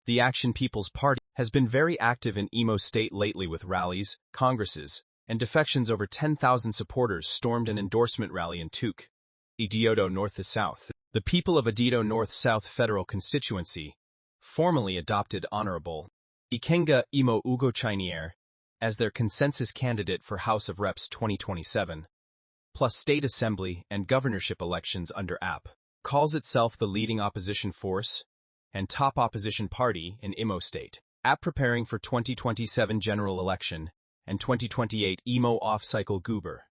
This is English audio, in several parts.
The Action People's Party has been very active in Imo State lately with rallies, congresses, and defections. Over 10,000 supporters stormed an endorsement rally in Tuk, Idioto North-South. The people of Idioto North-South Federal Constituency formally adopted Honorable Ikenga Imo Ugo Chinier as their consensus candidate for House of Reps 2027, plus state assembly and governorship elections under AP. Calls itself the leading opposition force and top opposition party in Imo State. AP preparing for 2027 general election and 2028 Imo off-cycle Goober.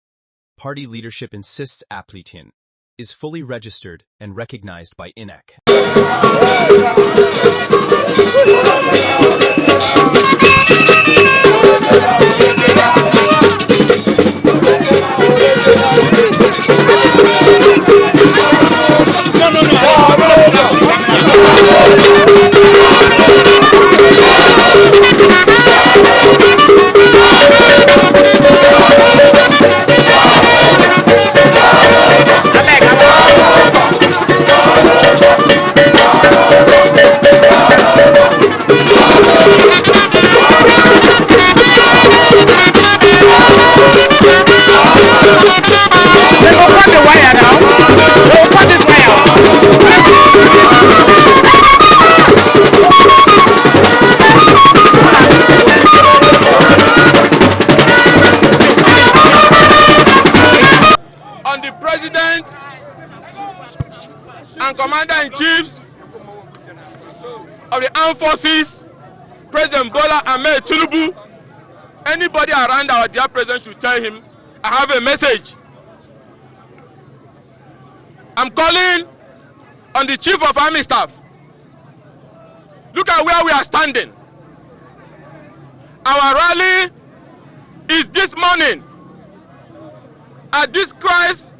Party leadership insists Aplitin is fully registered and recognized by INEC. On the President and Commander-in-Chiefs of the Armed Forces, President Bola Ahmed Tinubu, anybody around our dear President should tell him, I have a message. I'm calling on the Chief of Army Staff. Look at where we are standing. Our rally is this morning at this Christ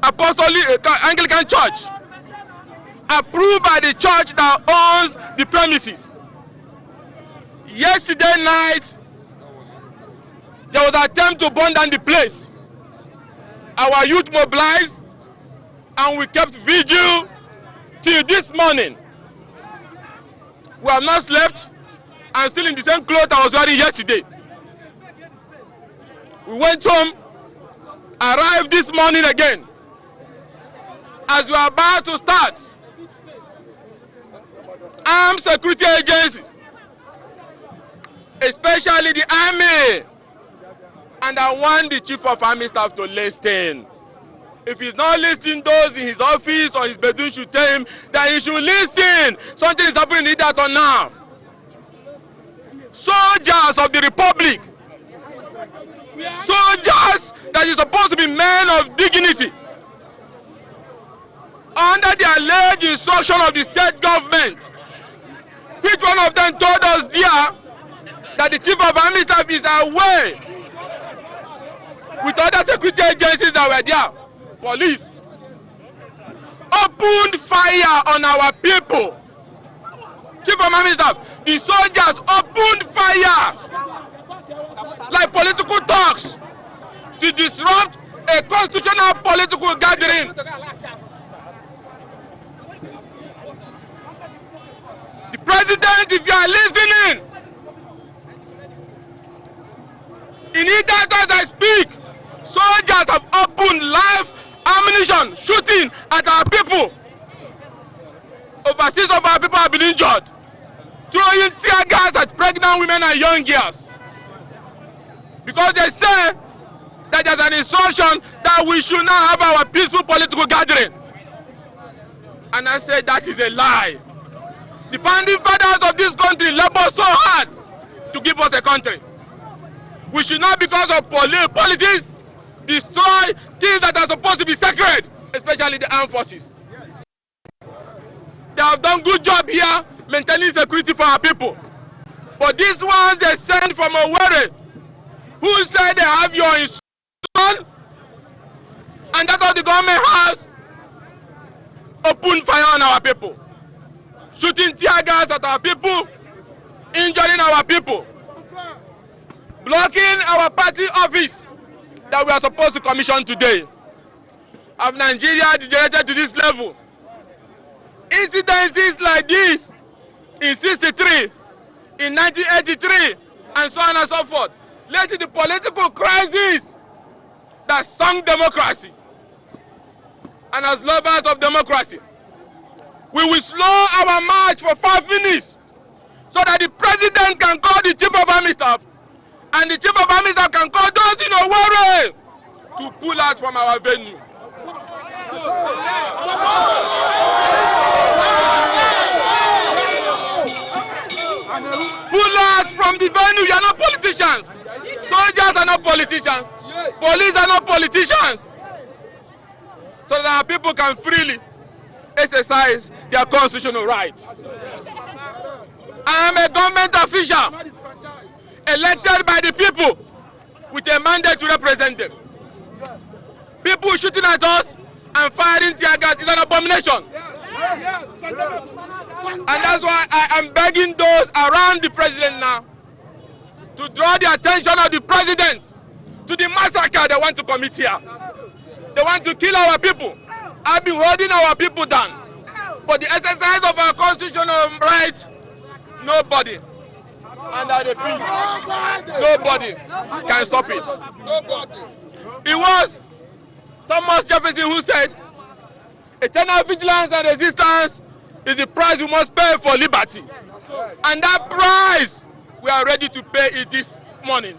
Apostolic Anglican Church, approved by the church that owns the premises. Yesterday night, there was an attempt to burn down the place. Our youth mobilized and we kept vigil till this morning. We have not slept and still in the same clothes I was wearing yesterday. We went home, arrived this morning again. As we are about to start, armed security agencies, especially the army, and I want the Chief of Army Staff to listen. If he's not listening, those in his office or his bedroom should tell him that he should listen. Something is happening in that or now. Soldiers of the Republic, soldiers that is supposed to be men of dignity, under the alleged instruction of the state government, which one of them told us there that the Chief of Army Staff is away with other security agencies that were there, police, opened fire on our people. Chief of Army Staff, the soldiers opened fire like political talks to disrupt a constitutional political gathering. The President, if you are listening, in Idioto as I speak, soldiers have opened live ammunition shooting at our people. Over 6 of our people have been injured, throwing tear gas at pregnant women and young girls. Because they say that there's an instruction that we should not have our peaceful political gathering. And I say that is a lie. The founding fathers of this country labored so hard to give us a country. We should not, because of politics, destroy things that are supposed to be sacred, especially the armed forces. They have done good job here maintaining security for our people. But these ones they send from Owerri, who say they have your instruction, and that's all the government has, open fire on our people, shooting tear gas at our people, injuring our people, blocking our party office that we are supposed to commission today. Have Nigeria degenerated to this level? Incidences like this in 63, in 1983, and so on and so forth. Let the political crisis that sunk democracy. And as lovers of democracy, we will slow our march for 5 minutes so that the president can call the chief of army staff and the chief of army staff can call those in Owerri to pull out from our venue. Pull out from the venue. You are not politicians. Soldiers are not politicians. Police are not politicians. So that our people can freely exercise their constitutional rights. I am a government official elected by the people with a mandate to represent them. People shooting at us and firing tear gas is an abomination. And that's why I am begging those around the president now to draw the attention of the president to the massacre they want to commit here. They want to kill our people. I've been holding our people down. But the exercise of our constitutional rights, nobody under the peace, nobody can stop it. It was Thomas Jefferson who said, eternal vigilance and resistance is the price we must pay for liberty. And that price, we are ready to pay it this morning.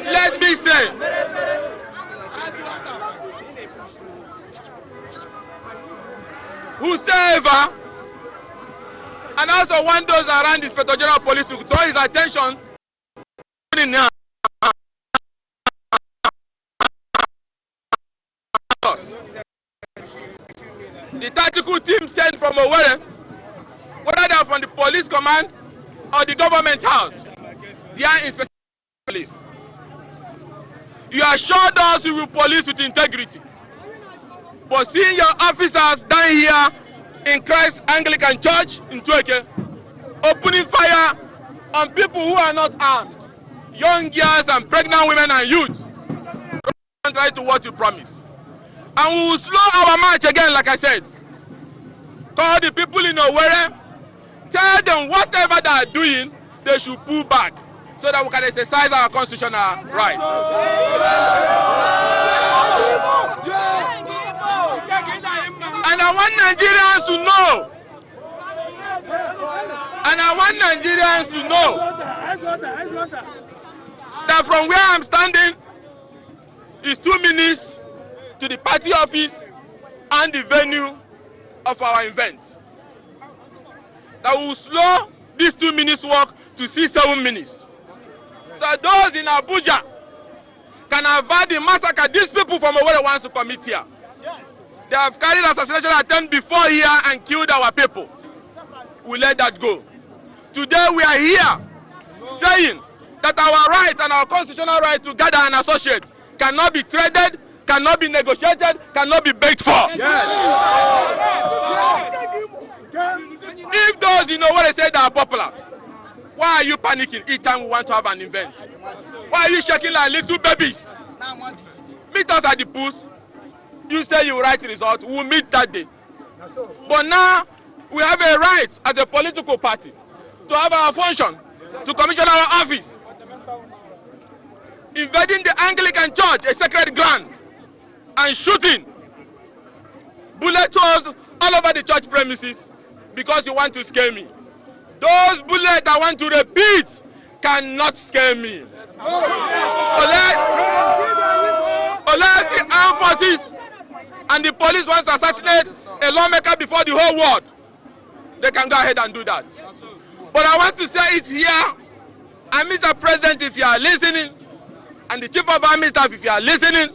Let me say, whosoever, and also want those around the Inspector General of Police to draw his attention now. The tactical team sent from Owerri, whether they are from the police command or the government house, they are in specific police. You assured us you will police with integrity. But seeing your officers down here in Christ Anglican Church in Tweke, opening fire on people who are not armed, young girls and pregnant women and youth, contrary to what you promised. And we will slow our march again, like I said. Call the people in Owerri, tell them whatever they are doing, they should pull back so that we can exercise our constitutional rights. And I want Nigerians to know. And I want Nigerians to know that from where I'm standing is 2 minutes to the party office and the venue of our event. That will slow these 2 minutes walk to 7 minutes. So those in Abuja can avoid the massacre these people from Owerri wants to commit here. They have carried assassination attempt before here and killed our people. We let that go. Today we are here saying that our right and our constitutional right to gather and associate cannot be traded, cannot be negotiated, cannot be begged for. If those in Owerri say they are popular, why are you panicking each time we want to have an event? Why are you shaking like little babies? Meet us at the booth. You say you write result, we'll meet that day. But now, we have a right as a political party to have our function, to commission our office. Invading the Anglican Church, a sacred ground, and shooting bullet holes all over the church premises because you want to scare me. Those bullets I want to repeat cannot scare me. Unless the armed forces and the police want to assassinate a lawmaker before the whole world, they can go ahead and do that. But I want to say it here, and Mr. President, if you are listening, and the Chief of Army Staff, if you are listening,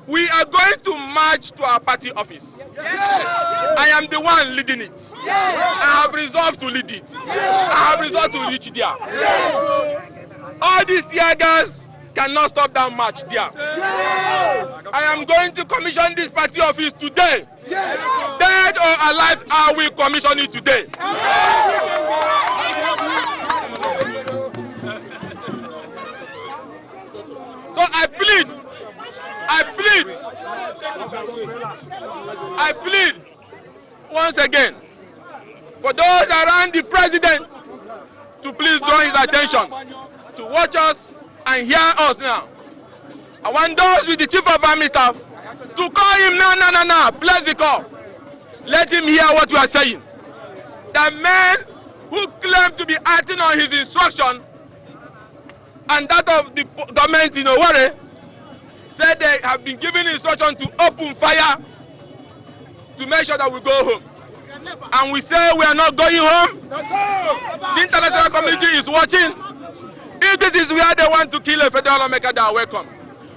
We are going to march to our party office. Yes. I am the one leading it. Yes. I have resolved to lead it. Yes. I have resolved to reach there. Yes. All these tear gas cannot stop that march there. Yes. I am going to commission this party office today. Yes. Dead or alive, I will commission it today. So I plead once again for those around the president to please draw his attention to watch us and hear us now. I want those with the chief of army staff to call him now, place the call. Let him hear what you are saying. The men who claim to be acting on his instruction and that of the government in Owerri said they have been given instruction to open fire to make sure that we go home. And we say we are not going home. The international community is watching. If this is where they want to kill a federal lawmaker, they are welcome.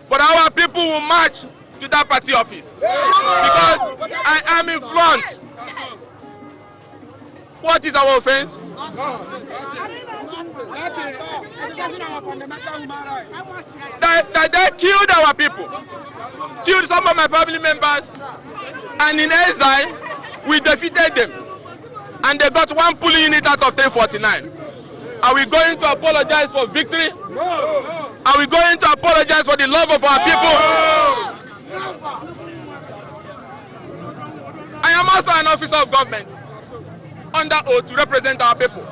But our people will march to that party office. Because I am in front. What is our offense? They killed our people, killed some of my family members, and in exile, we defeated them. And they got one polling unit out of 1049. Are we going to apologize for victory? No. Are we going to apologize for the love of our people? No. I am also an officer of government, under oath to represent our people.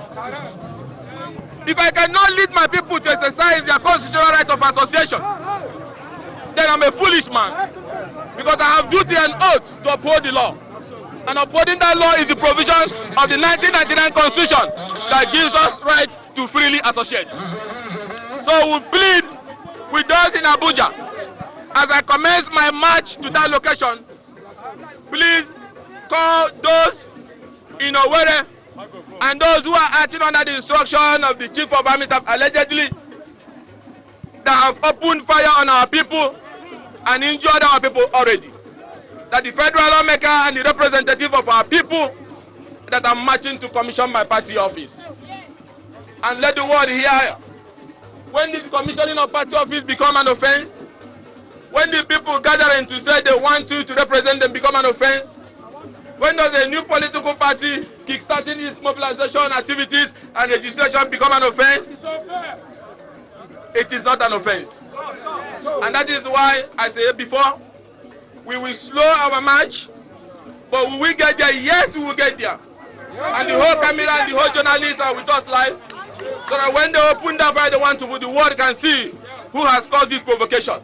If I cannot lead my people to exercise their constitutional right of association, then I'm a foolish man, because I have duty and oath to uphold the law. And upholding that law is the provision of the 1999 Constitution that gives us right to freely associate. So we plead with those in Abuja, as I commence my march to that location, please call those in Owerri and those who are acting under the instruction of the Chief of Army Staff allegedly that have opened fire on our people and injured our people already. That the federal lawmaker and the representative of our people that are marching to commission my party office. And let the world hear. When did commissioning of party office become an offense? When did people gathering to say they want you to represent them become an offense? When does a new political party kickstarting its mobilization activities and registration become an offense? It is not an offense. And that is why I say before, we will slow our march, but will we get there? Yes, we will get there. And the whole camera and the whole journalists are with us live, so that when they open that fire, they want to, the world can see who has caused this provocation.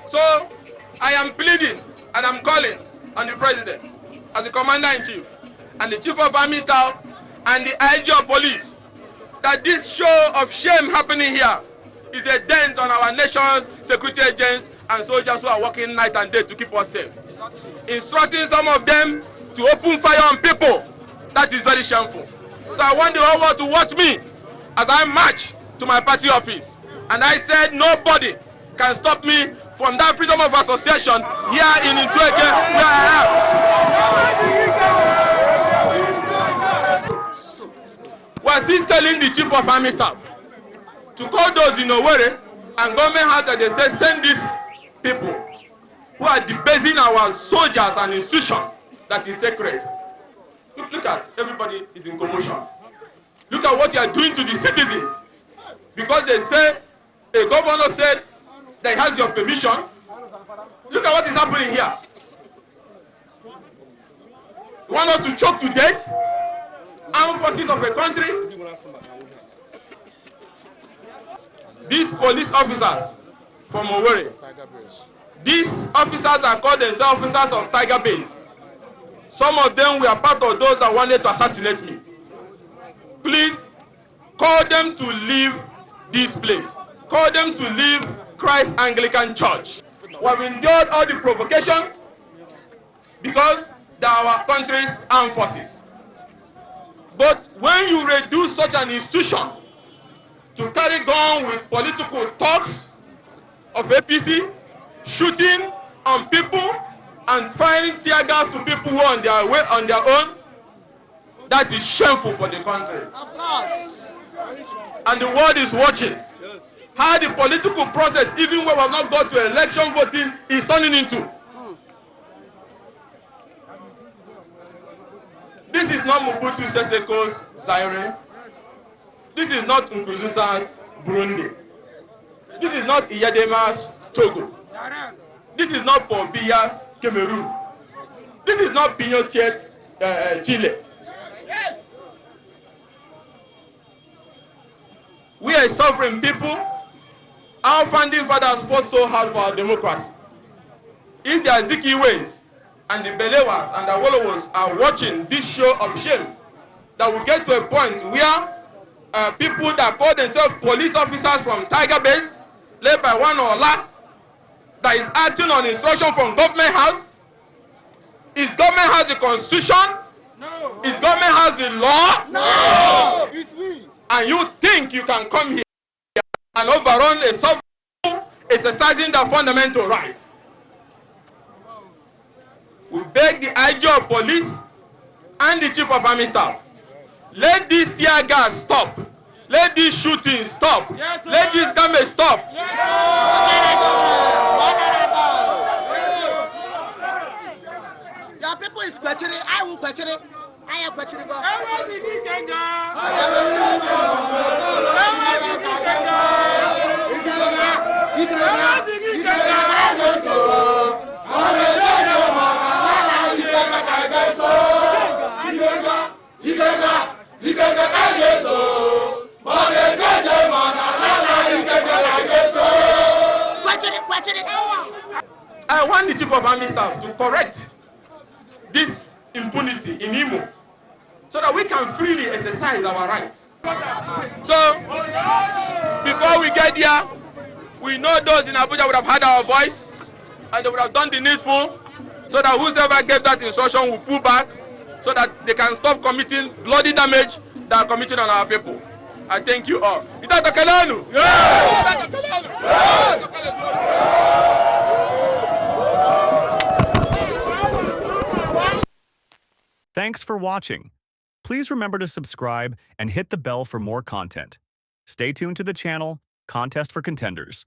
So I am pleading and I'm calling on the president as the commander-in-chief and the chief of army staff and the IG of police that this show of shame happening here is a dent on our nation's security agents and soldiers who are working night and day to keep us safe. Instructing some of them to open fire on people, that is very shameful. So I want the whole world to watch me as I march to my party office. And I said nobody can stop me from that freedom of association here in Ntweke where I am. We are still telling the chief of army staff to call those in Owerri and government heart that they say send these people who are debasing our soldiers and institution that is sacred. Look at everybody is in commotion. Look at what you are doing to the citizens. Because they say, a governor said that he has your permission. Look at what is happening here. You want us to choke to death? Armed forces of a country? These police officers from Owerri, these officers that call themselves officers of Tiger Base, some of them were part of those that wanted to assassinate me. Please call them to leave this place. Call them to leave Christ Anglican Church. We have endured all the provocation because they are our country's armed forces. But when you reduce such an institution to carry on with political talks of APC shooting on people and firing tear gas to people who are on their way on their own. That is shameful for the country. Of course. And the world is watching how the political process, even when we have not got to election voting, is turning into. This is not Mobutu Sese Seko's Zaire. This is not Nkurunziza's Burundi. This is not Iyadema's Togo. This is not Paul Biya's Cameroon. This is not Pinochet's Chile. We are sovereign people. Our founding fathers fought so hard for our democracy. If the Azikiwes and the Belewas and the Wolowos are watching this show of shame, that will get to a point where people that call themselves police officers from Tiger Base, led by one Ola, that is acting on instruction from government house. Is government house the constitution? No. Is government house the law? No. It's we. And you think you can come here and overrun a sovereign exercising their fundamental right? We beg the IG of police and the chief of army staff, let this tear gas stop. Let this shooting stop. Yes, let this damage stop. Yes, your people is questioning. I will question it. I am questioning God. I want the chief of army staff to correct this impunity in Imo so that we can freely exercise our rights. So, before we get there, we know those in Abuja would have heard our voice and they would have done the needful so that whoever gave that instruction will pull back so that they can stop committing bloody damage that are committed on our people. I thank you all. Thanks for watching. Please remember to subscribe and hit the bell for more content. Stay tuned to the channel, Contest for Contenders.